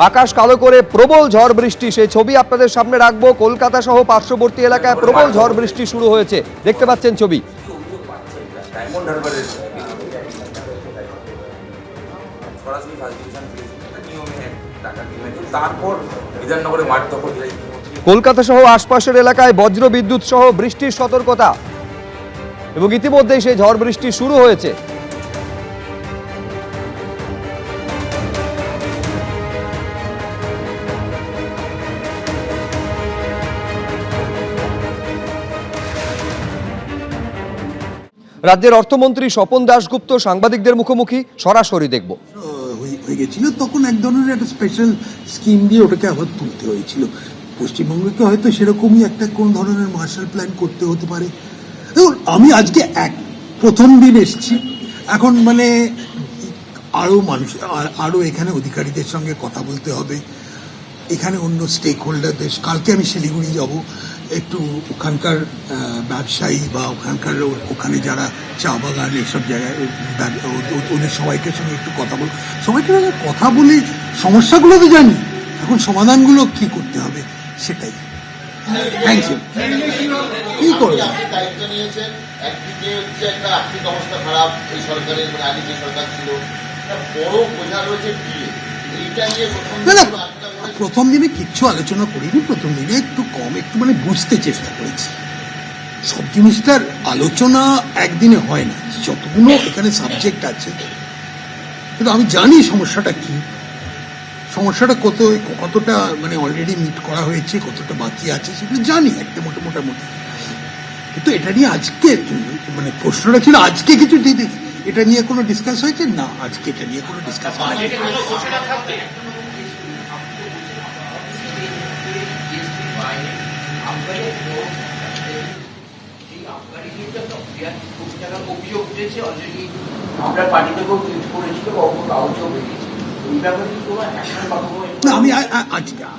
আকাশ কালো করে প্রবল ঝড় বৃষ্টি, সেই ছবি আপনাদের সামনে রাখবো। কলকাতা সহ পার্শ্ববর্তী এলাকায় প্রবল ঝড় বৃষ্টি শুরু হয়েছে, দেখতে পাচ্ছেন ছবি। কলকাতা সহ আশপাশের এলাকায় বজ্র বিদ্যুৎ সহ বৃষ্টির সতর্কতা, এবং ইতিমধ্যেই সেই ঝড় বৃষ্টি শুরু হয়েছে। রাজ্যের অর্থমন্ত্রী স্বপন দাশগুপ্ত সাংবাদিকদের মুখোমুখি, সরাসরি দেখব। হয়ে গেছিল তখন এক ধরনের একটা স্পেশাল স্কিম দিয়ে ওটাকে আবার তুলতে হয়েছিল। পশ্চিমবঙ্গকে হয়তো সেরকমই একটা কোন ধরনের মার্শাল প্ল্যান করতে হতে পারে। দেখুন, আমি আজকে প্রথম দিন এসেছি, এখন মানে আরো এখানে অধিকারীদের সঙ্গে কথা বলতে হবে, এখানে অন্য স্টেক হোল্ডারদের। কালকে আমি শিলিগুড়ি যাব, একটু ওখানকার ব্যবসায়ী বা ওখানে যারা চা বাগান এসব জায়গায় ওদের সবাইকে সঙ্গে একটু কথা বলবো। সবাইকে কথা বলে সমস্যাগুলো তো জানি, এখন সমাধানগুলো কি করতে হবে সেটাই। Thank you. কি করবো, দায়িত্ব নিয়েছেন, একদিকে হচ্ছে একটা আর্থিক অবস্থা খারাপ এই সরকারের, আগে যে সরকার ছিল, বড় বোঝা রয়েছে বিয়ে, এইটা নিয়ে প্রথম দিনে কিচ্ছু আলোচনা করিনি। প্রথম দিনে একটু মানে বুঝতে চেষ্টা করেছি। সব জিনিসটার আলোচনা একদিনে হয় না, যতগুলো এখানে সাবজেক্ট আছে। কিন্তু আমি জানি সমস্যাটা কি, সমস্যাটা কতটা মানে অলরেডি মিট করা হয়েছে, কতটা বাকি আছে সেগুলো জানি একটা মোটামুটি। কিন্তু এটা নিয়ে আজকে মানে প্রশ্নটা ছিল আজকে কিছু এটা নিয়ে কোনো ডিসকাস হয়েছে না, আজকে এটা নিয়ে কোনো ডিসকাস হয়নি।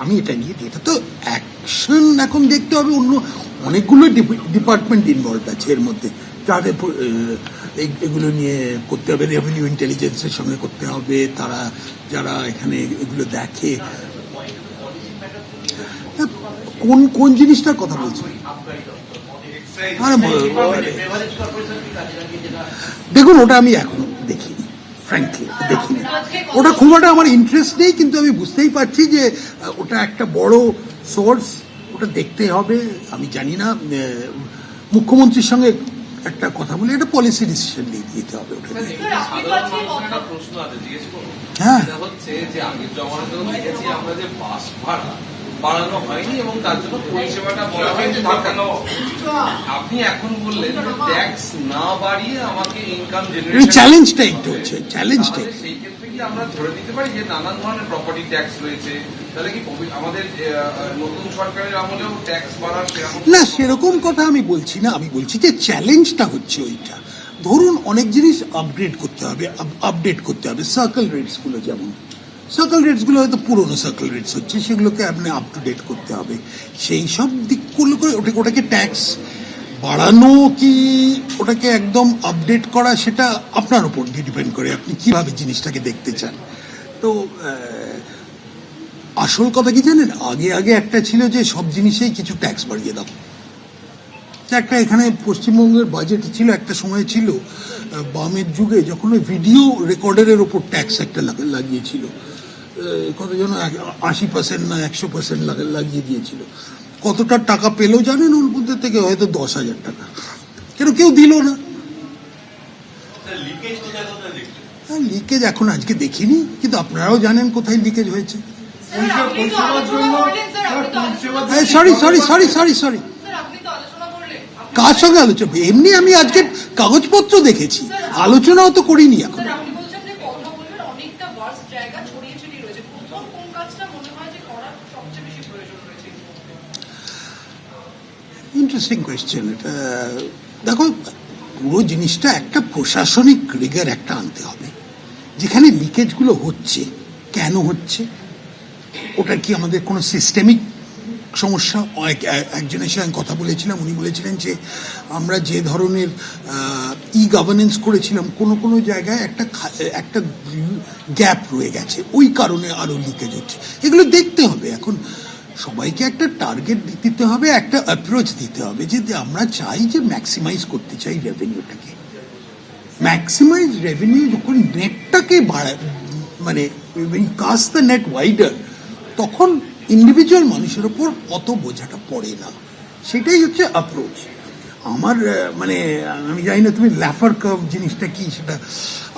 আমি এটা নিয়ে, এটা তো অ্যাকশন এখন দেখতে হবে। অন্য অনেকগুলো ডিপার্টমেন্ট ইনভলভ আছে এর মধ্যে, যাদের এগুলো নিয়ে করতে হবে। রেভিনিউ ইন্টেলিজেন্সের সঙ্গে করতে হবে, তারা যারা এখানে এগুলো দেখে। কোন জিনিসটার কথা বলছি? দেখুন, ওটা আমি এখনো দেখিনি, ফ্র্যাঙ্কলি দেখিনি। ওটা খুব একটা আমার ইন্টারেস্ট নেই, কিন্তু আমি বুঝতেই পারছি যে ওটা একটা বড় সোর্স, ওটা দেখতে হবে। আমি জানি না, মুখ্যমন্ত্রীর সঙ্গে একটা কথা বলে একটা পলিসি ডিসিশন নিয়ে দিতে হবে ওটা। হ্যাঁ, বাড়ানো হয়নি এবং তার জন্য পরিষেবাটা বলা হয়েছে ঢাকানো। আপনি এখন বললেন ট্যাক্স না বাড়িয়ে আমাকে ইনকাম জেনারেশন, চ্যালেঞ্জটা একটু হচ্ছে, চ্যালেঞ্জটা সেই ক্ষেত্রে কি আমরা ধরে নিতে পারি যে নানান ধরনের প্রপার্টি ট্যাক্স রয়েছে, তাহলে কি আমাদের নতুন সরকারের আমলেও ট্যাক্স বাড়ার না? সেরকম কথা আমি বলছি না, আমি বলছি যে চ্যালেঞ্জটা হচ্ছে ওইটা। ধরুন, অনেক জিনিস আপডেট করতে হবে। সার্কেল রেটস গুলো, যেমন সার্কেল রেটসগুলো হয়তো পুরোনো সার্কেল রেটস হচ্ছে, সেগুলোকে আপনি আপ টু ডেট করতে হবে। সেই সব দিকগুলো করে ওটাকে ট্যাক্স বাড়ানো কি ওটাকে একদম আপডেট করা, সেটা আপনার উপর ডিপেন্ড করে, আপনি কিভাবে জিনিসটাকে দেখতে চান। তো আসল কথা কি জানেন, আগে একটা ছিল যে সব জিনিসেই কিছু ট্যাক্স বাড়িয়ে দাও। একটা এখানে পশ্চিমবঙ্গের বাজেট ছিল, একটা সময় ছিল বামের যুগে, যখন ওই ভিডিও রেকর্ডারের ওপর ট্যাক্স একটা লাগিয়েছিল, কতজন 80% না 100% লাগিয়ে দিয়েছিল। কতটা টাকা পেলেও জানেন ওর মধ্যে থেকে? হয়তো 10,000 টাকা। কেউ দিল না। লিকেজ এখন আজকে দেখিনি, কিন্তু আপনারাও জানেন কোথায় লিকেজ হয়েছে। সরি, কার সঙ্গে আলোচনা? এমনি আমি আজকে কাগজপত্র দেখেছি, আলোচনাও তো করিনি এখন। ইন্টারেস্টিং কোয়েশ্চেন এটা। দেখো, পুরো জিনিসটা একটা প্রশাসনিক রিগার একটা আনতে হবে, যেখানে লিকেজগুলো হচ্ছে কেন হচ্ছে, ওটা কি আমাদের কোনো সিস্টেমিক সমস্যা। একজনের সঙ্গে কথা বলেছিলাম, উনি বলেছিলেন যে আমরা যে ধরনের ই গভর্নেন্স করেছিলাম কোনো জায়গায় একটা গ্যাপ রয়ে গেছে, ওই কারণে আরও লিকেজ হচ্ছে। এগুলো দেখতে হবে। এখন সবাইকে একটা টার্গেট দিতে হবে, একটা অ্যাপ্রোচ দিতে হবে যে আমরা চাই যে ম্যাক্সিমাইজ করতে চাই রেভিনিউটাকে। ম্যাক্সিমাইজ রেভিনিউ যখন নেটটাকে বাড়ায়, মানে কাস্ট দ্য নেট ওয়াইডার, তখন ইন্ডিভিজুয়াল মানুষের ওপর অত বোঝাটা পড়ে না। সেটাই হচ্ছে অ্যাপ্রোচ আমার। মানে আমি জানি না তুমি ল্যাফার কার্ভ জিনিসটা কি, সেটা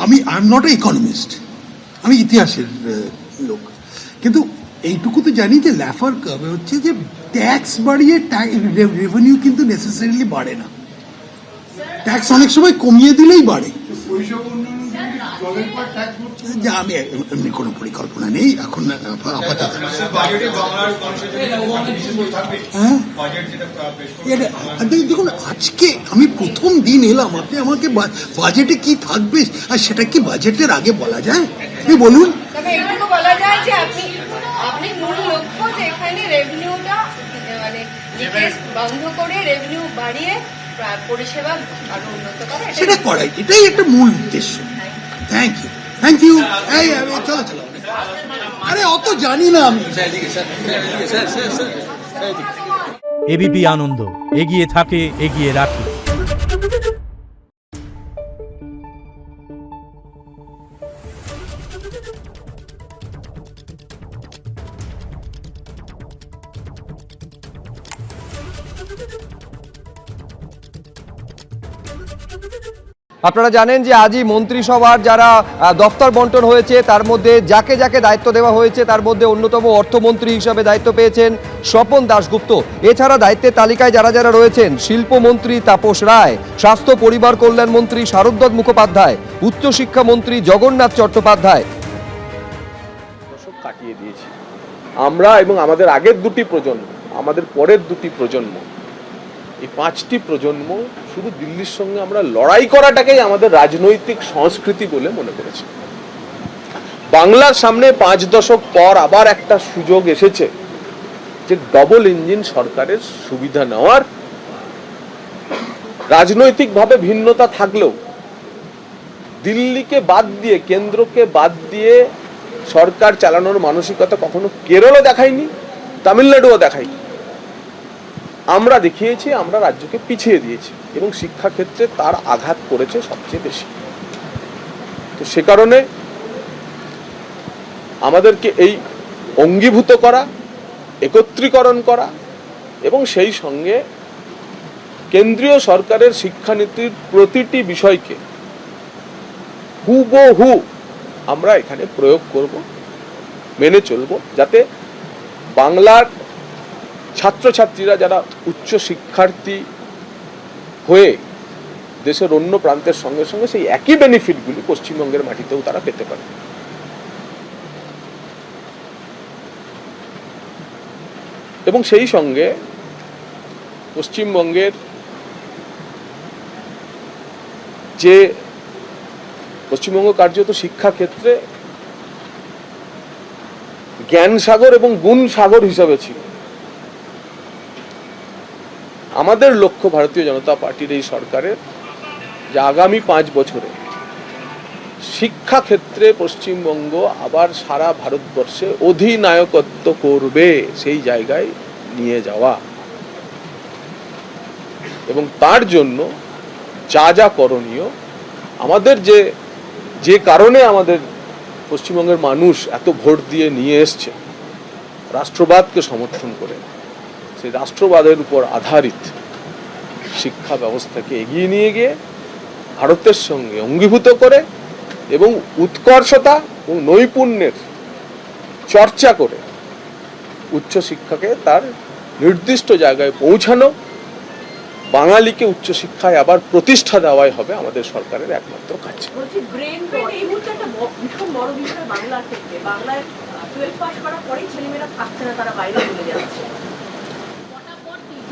I am not a economist, আমি ইতিহাসের লোক, কিন্তু এইটুকু তো জানি যে ল্যাফার কার্ভ হচ্ছে যে ট্যাক্স বাড়িয়ে রেভিনিউ কিন্তু নেসেসারিলি বাড়ে না, ট্যাক্স অনেক সময় কমিয়ে দিলেই বাড়ে। যা আমি এমনি কোনো পরিকল্পনা নেই এখন আপাতত। দেখুন, আজকে আমি প্রথম দিন এলাম, আপনি আমাকে বাজেটে কি থাকবে আর সেটা কি বাজেটের আগে বলা যায়? আপনি বলুন। বলা যায় যে আপনি মূল লক্ষ্য যে এখানে রেভিনিউটা মানে বন্ধ করে রেভিনিউ বাড়িয়ে পরিষেবা আরো উন্নত করা, সেটা করাই, এটাই একটা মূল উদ্দেশ্য। Thank you. এই চলো চলো, আরে অত জানি না আমি। এবিপি আনন্দ, এগিয়ে থাকে, এগিয়ে রাখে। আপনারা জানেন যে আজই মন্ত্রিসভার যারা দফতর বন্টন হয়েছে তার মধ্যে যাকে যাকে দায়িত্ব দেওয়া হয়েছে তার মধ্যে অন্যতম অর্থমন্ত্রী হিসাবে দায়িত্ব পেয়েছেন স্বপন দাশগুপ্ত। এছাড়া দায়িত্বের তালিকায় যারা যারা রয়েছেন, শিল্পমন্ত্রী তাপস রায়, স্বাস্থ্য পরিবার কল্যাণ মন্ত্রী শারদত্ত মুখোপাধ্যায়, উচ্চশিক্ষা মন্ত্রী জগন্নাথ চট্টোপাধ্যায়। কাটিয়ে দিয়েছি আমরা এবং আমাদের আগের দুটি প্রজন্ম, আমাদের পরের দুটি প্রজন্ম, এই 5টি প্রজন্ম শুধু দিল্লির সঙ্গে আমরা লড়াই করাটাকেই আমাদের রাজনৈতিক সংস্কৃতি বলে মনে করেছি। বাংলার সামনে 5 দশক পর আবার একটা সুযোগ এসেছে যে ডবল ইঞ্জিন সরকারের সুবিধা নেওয়ার। রাজনৈতিকভাবে ভিন্নতা থাকলেও দিল্লিকে বাদ দিয়ে, কেন্দ্রকে বাদ দিয়ে সরকার চালানোর মানসিকতা কখনো কেরলও দেখায়নি, তামিলনাড়ুও দেখায়নি। আমরা দেখিয়েছি, আমরা রাজ্যকে পিছিয়ে দিয়েছি এবং শিক্ষাক্ষেত্রে তার আঘাত করেছে সবচেয়ে বেশি। তো সে কারণে আমাদেরকে এই অঙ্গীভূত করা, একত্রীকরণ করা এবং সেই সঙ্গে কেন্দ্রীয় সরকারের শিক্ষানীতির প্রতিটি বিষয়কে হুবহু আমরা এখানে প্রয়োগ করব, মেনে চলব, যাতে বাংলার ছাত্রছাত্রীরা যারা উচ্চ শিক্ষার্থী হয়ে দেশের অন্য প্রান্তের সঙ্গে সঙ্গে সেই একই বেনিফিটগুলি পশ্চিমবঙ্গের মাটিতেও তারা পেতে পারে। এবং সেই সঙ্গে পশ্চিমবঙ্গের যে পশ্চিমবঙ্গ কার্যত শিক্ষাক্ষেত্রে জ্ঞান সাগর এবং গুণ সাগর হিসাবে ছিল, আমাদের লক্ষ্য ভারতীয় জনতা পার্টির এই সরকারের যে আগামী 5 বছরে শিক্ষাক্ষেত্রে পশ্চিমবঙ্গ আবার সারা ভারতবর্ষে অধিনায়কত্ব করবে, সেই জায়গায় নিয়ে যাওয়া এবং তার জন্য যা যা করণীয়, আমাদের যে কারণে আমাদের পশ্চিমবঙ্গের মানুষ এত ভোট দিয়ে নিয়ে এসছে রাষ্ট্রবাদকে সমর্থন করে, সেই রাষ্ট্রবাদের উপর আধারিত শিক্ষা ব্যবস্থাকে এগিয়ে নিয়ে গিয়ে ভারতের সঙ্গে অঙ্গীভূত করে এবং উৎকর্ষতা এবং নৈপুণ্যের চর্চা করে উচ্চশিক্ষাকে তার নির্দিষ্ট জায়গায় পৌঁছানো, বাঙালিকে উচ্চশিক্ষায় আবার প্রতিষ্ঠা দেওয়াই হবে আমাদের সরকারের একমাত্র কাজ।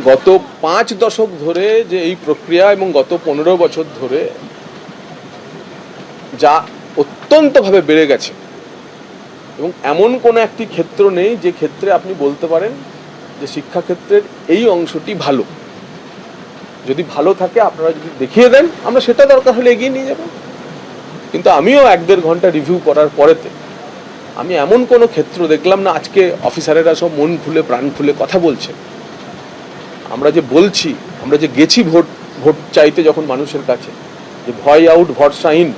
গত 5 দশক ধরে যে এই প্রক্রিয়া এবং গত 15 বছর ধরে যা অত্যন্তভাবে বেড়ে গেছে এবং এমন কোনো একটি ক্ষেত্র নেই যে ক্ষেত্রে আপনি বলতে পারেন যে শিক্ষাক্ষেত্রের এই অংশটি ভালো, যদি ভালো থাকে আপনারা যদি দেখিয়ে দেন আমরা সেটা দরকার হলে এগিয়ে নিয়ে যাব। কিন্তু আমিও 1-1.5 ঘন্টা রিভিউ করার পরেতে আমি এমন কোনো ক্ষেত্র দেখলাম না। আজকে অফিসারেরা সব মন খুলে প্রাণ খুলে কথা বলছে। আমরা যে বলছি, আমরা যে গেছি ভোট চাইতে যখন মানুষের কাছে, যে ভয় আউট ভরসা ইন,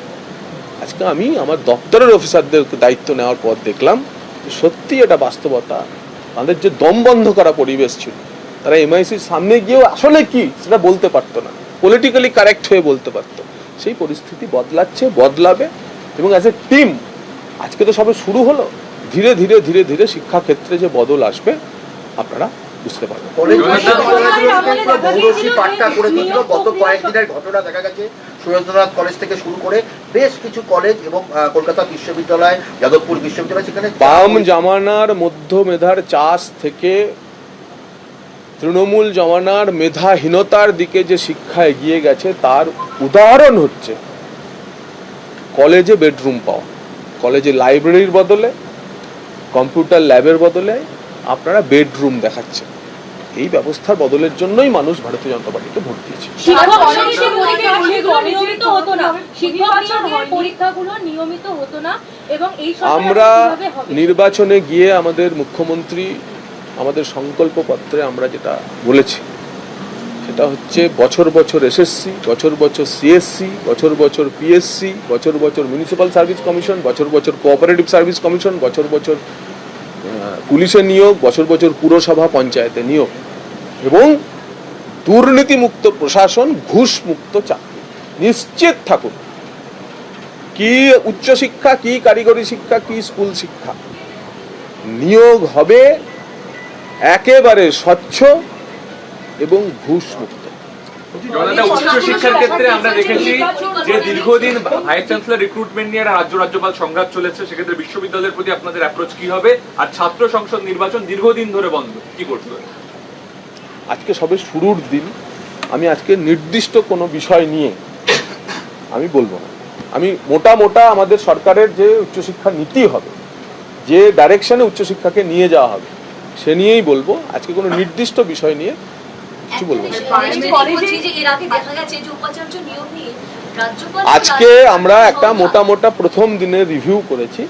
আজকে আমি আমার দপ্তরের অফিসারদের দায়িত্ব নেওয়ার পর দেখলাম যে সত্যি এটা বাস্তবতা। তাদের যে দম বন্ধ করা পরিবেশ ছিল, তারা এমআইসির সামনে গিয়েও আসলে কি সেটা বলতে পারতো না, পলিটিক্যালি কারেক্ট হয়ে বলতে পারতো। সেই পরিস্থিতি বদলাচ্ছে, বদলাবে, এবং অ্যাজ এ টিম আজকে তো সবে শুরু হলো, ধীরে ধীরে ধীরে ধীরে শিক্ষাক্ষেত্রে যে বদল আসবে আপনারা বুঝতে পারবেন। মৌরসি পাট্টা করে দিয়েছিল গত কয়েকদিনের ঘটনা দেখা গেছে। সুরেন্দ্রনাথ কলেজ থেকে শুরু করে বেশ কিছু কলেজ এবং কলকাতা বিশ্ববিদ্যালয়, যাদবপুর বিশ্ববিদ্যালয়, সেখানে বাম জামানার মধ্য মেধার চাষ থেকে তৃণমূল জমানার মেধাহীনতার দিকে যে শিক্ষা এগিয়ে গেছে তার উদাহরণ হচ্ছে কলেজে বেডরুম পাওয়া। কলেজে লাইব্রেরির বদলে, কম্পিউটার ল্যাবের বদলে আপনারা বেডরুম দেখাচ্ছেন। এই ব্যবস্থার বদলের জন্যই মানুষ ভারতীয় জনতা পার্টিকে ভোট দিয়েছে। আমরা নির্বাচনে গিয়ে আমাদের মুখ্যমন্ত্রী আমাদের সংকল্পপত্রে আমরা যেটা বলেছি সেটা হচ্ছে বছর বছর এসএসসি, বছর বছর সিএসসি, বছর বছর পিএসসি, বছর বছর মিউনিসিপ্যাল সার্ভিস কমিশন, বছর বছর কোঅপারেটিভ সার্ভিস কমিশন, বছর বছর পুলিশের নিয়োগ, বছর বছর পুরসভা পঞ্চায়েতে নিয়োগ, এবং দুর্নীতিমুক্ত প্রশাসন, ঘুষমুক্ত চাকরি। নিশ্চিত থাকুন, কি উচ্চশিক্ষা, কি কারিগরি শিক্ষা, কি স্কুল শিক্ষা, নিয়োগ হবে একেবারে স্বচ্ছ এবং ঘুষমুক্ত। উচ্চশিক্ষার ক্ষেত্রে আমরা দেখেছি যে দীর্ঘদিন ভাইস চ্যান্সেলর রিক্রুটমেন্ট নিয়ে রাজ্যপাল সংঘাত চলেছে, সেক্ষেত্রে বিশ্ববিদ্যালয়ের প্রতি আপনাদের অ্যাপ্রোচ কি হবে? আর ছাত্র সংসদ নির্বাচন দীর্ঘদিন ধরে বন্ধ, কি করতে হবে? আজকে সবে শুরুর দিন, আমি আজকে নির্দিষ্ট কোনো বিষয় নিয়ে আমি বলবো না। আমি মোটা আমাদের সরকারের যে উচ্চশিক্ষা নীতি হবে, যে ডাইরেকশনে উচ্চশিক্ষাকে নিয়ে যাওয়া হবে, সে নিয়েই বলবো। আজকে কোনো নির্দিষ্ট বিষয় নিয়ে কিছু বলবো না। আজকে আমরা একটা মোটা প্রথম দিনে রিভিউ করেছি।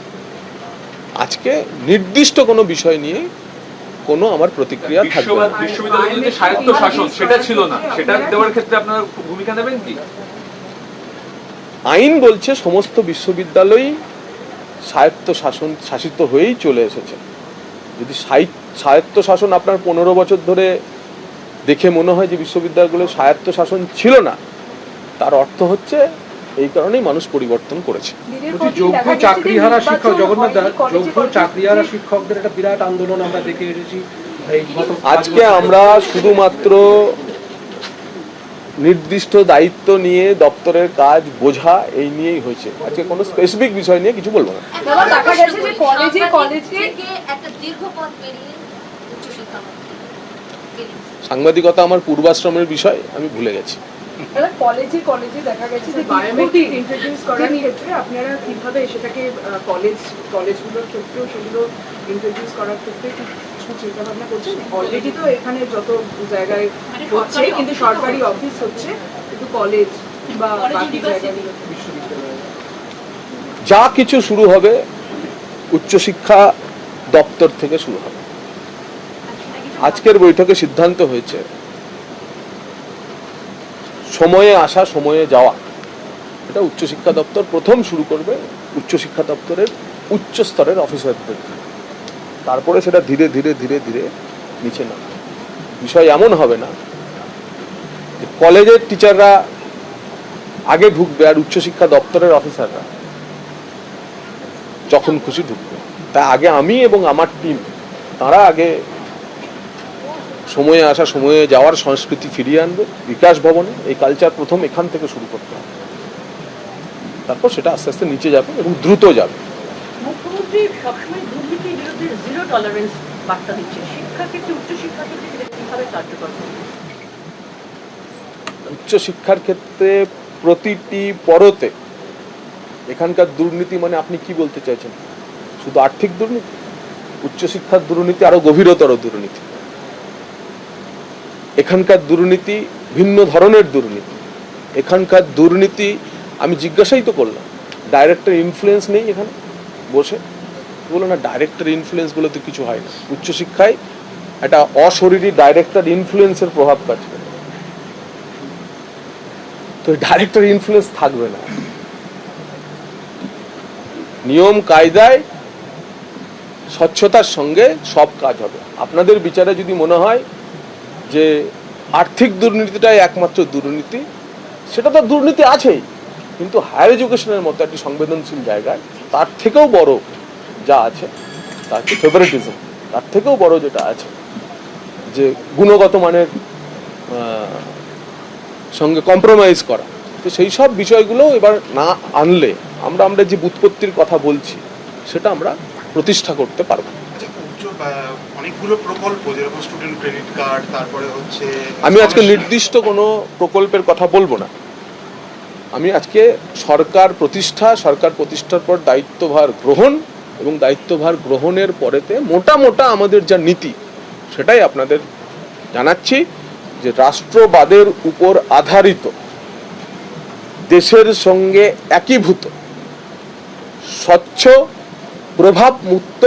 আজকে নির্দিষ্ট কোনো বিষয় নিয়ে কোনো আমার প্রতিক্রিয়া থাকবে না। বিশ্ববিদ্যালয়ের যে স্বায়ত্ত শাসন সেটা ছিল না, সেটা দেওয়ার ক্ষেত্রে আপনারা ভূমিকা নেবেন কি? আইন বলছে সমস্ত বিশ্ববিদ্যালয় স্বায়ত্ত শাসিত হয়েই চলে এসেছে। যদি স্বায়ত্ত শাসন আপনার 15 বছর ধরে দেখে মনে হয় যে বিশ্ববিদ্যালয়গুলো স্বায়ত্ত শাসন ছিল না, তার অর্থ হচ্ছে এই কারণেই মানুষ পরিবর্তন করেছে। যোগ্য চাকরিহারা শিক্ষক, জগন্নাথ দা, যোগ্য চাকরিহারা শিক্ষকদের একটা বিরাট আন্দোলন আমরা দেখে এসেছি। আজকে আমরা শুধুমাত্র নির্দিষ্ট দায়িত্ব নিয়ে দপ্তরের কাজ বোঝা এই নিয়েই হয়েছে। আজকে কোনো স্পেসিফিক বিষয় নিয়ে কিছু বলবো না। সাংবাদিকতা আমার পূর্বাশ্রমের বিষয়, আমি ভুলে গেছি। কলেজে দেখা গেছে যে বায়োমেট্রিক ইন্ট্রোডিউস করার ক্ষেত্রে আপনারা কিভাবে সেটাকে কলেজগুলোর ক্ষেত্রেও সেগুলো ইন্ট্রোডিউস করার ক্ষেত্রে কিছু চিন্তা ভাবনা করছেন? অলরেডি তো এখানে যত জায়গায় হচ্ছে, কিন্তু সরকারি অফিস হচ্ছে, কিন্তু কলেজ বা বাকি জায়গাগুলো বিশ্ববিদ্যালয় যা কিছু শুরু হবে উচ্চশিক্ষা দপ্তর থেকে শুরু হবে। আজকের বৈঠকে সিদ্ধান্ত হয়েছে সময়ে আসা, সময়ে যাওয়া, এটা উচ্চশিক্ষা দপ্তর প্রথম শুরু করবে উচ্চশিক্ষা দপ্তরের উচ্চ স্তরের অফিসারদের, তারপরে সেটা ধীরে ধীরে ধীরে ধীরে নিচে নামবে। বিষয় এমন হবে না যে কলেজের টিচাররা আগে ঢুকবে আর উচ্চশিক্ষা দপ্তরের অফিসাররা যখন খুশি ঢুকবে। তাই আগে আমি এবং আমার টিম, তারা আগে সময়ে আসা, সময়ে যাওয়ার সংস্কৃতি ফিরিয়ে আনবে বিকাশ ভবনে। এই কালচার প্রথম এখান থেকে শুরু করতে হবে, তারপর সেটা আস্তে আস্তে নিচে যাবে এবং দ্রুত যাবে। মুখ্যমন্ত্রী সবসময় দুর্নীতির বিরুদ্ধে জিরো টলারেন্স বার্তা দিচ্ছে, শিক্ষাক্ষেত্রে উচ্চশিক্ষা ক্ষেত্রে কিভাবে কার্যকর করবে? উচ্চশিক্ষার ক্ষেত্রে প্রতিটি পরতে এখানকার দুর্নীতি মানে আপনি কি বলতে চাইছেন? শুধু আর্থিক দুর্নীতি? উচ্চশিক্ষার দুর্নীতি আরো গভীরতর দুর্নীতি। এখানকার দুর্নীতি ভিন্ন ধরনের দুর্নীতি। এখানকার দুর্নীতি আমি জিজ্ঞাসাই তো করলাম, ডাইরেক্টর ইনফ্লুয়েন্স নেই এখানে বসে? বলো না, ডাইরেক্টর ইনফ্লুয়েন্স বলে তো কিছু হয় না। উচ্চশিক্ষায় একটা অশরীরী ডাইরেক্টর ইনফ্লুয়েন্সের প্রভাব কাজ করে, তো ডাইরেক্টর ইনফ্লুয়েন্স থাকবে না। নিয়ম কায়দায় স্বচ্ছতার সঙ্গে সব কাজ হবে। আপনাদের বিচারে যদি মনে হয় যে আর্থিক দুর্নীতিটাই একমাত্র দুর্নীতি, সেটা তো দুর্নীতি আছেই, কিন্তু হায়ার এডুকেশনের মতো একটি সংবেদনশীল জায়গায় তার থেকেও বড় যা আছে তা হচ্ছে ফেভারিটিজম। তার থেকেও বড় যেটা আছে যে গুণগত মানের সঙ্গে কম্প্রোমাইজ করা, তো সেই সব বিষয়গুলো এবার না আনলে আমরা যে বুৎপত্তির কথা বলছি সেটা আমরা প্রতিষ্ঠা করতে পারবো। অনেকগুলো প্রকল্প যেরকম স্টুডেন্ট ক্রেডিট কার্ড, তারপরে হচ্ছে আমি আজকে নির্দিষ্ট কোনো প্রকল্পের কথা বলবো না। আমি আজকে সরকার প্রতিষ্ঠার পর দায়িত্বভার গ্রহণ এবং দায়িত্বভার গ্রহণের পরেতে মোটা আমাদের যা নীতি সেটাই আপনাদের জানাচ্ছি, যে রাষ্ট্রবাদের উপর আধারিত, দেশের সঙ্গে একীভূত, স্বচ্ছ, প্রভাবমুক্ত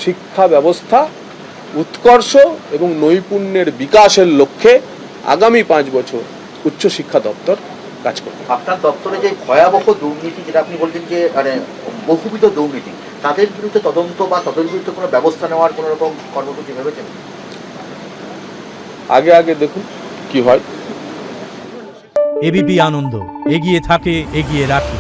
শিক্ষা ব্যবস্থা উৎকর্ষ এবং নৈপুণ্যের বিকাশের লক্ষ্যে আগামী 5 বছর উচ্চশিক্ষা দপ্তর কাজ করবে। আপনার দপ্তরে যে ভয়াবহ দুর্নীতি, যেটা আপনি বলছেন যে মানে বহুবিধ দুর্নীতি, তাদের বিরুদ্ধে তদন্ত বা তাদের বিরুদ্ধে কোনো ব্যবস্থা নেওয়ার কোনো রকম কর্মসূচি ভেবেছেন? আগে দেখুন কি হয়। এবিপি আনন্দ, এগিয়ে থাকে, এগিয়ে রাখে।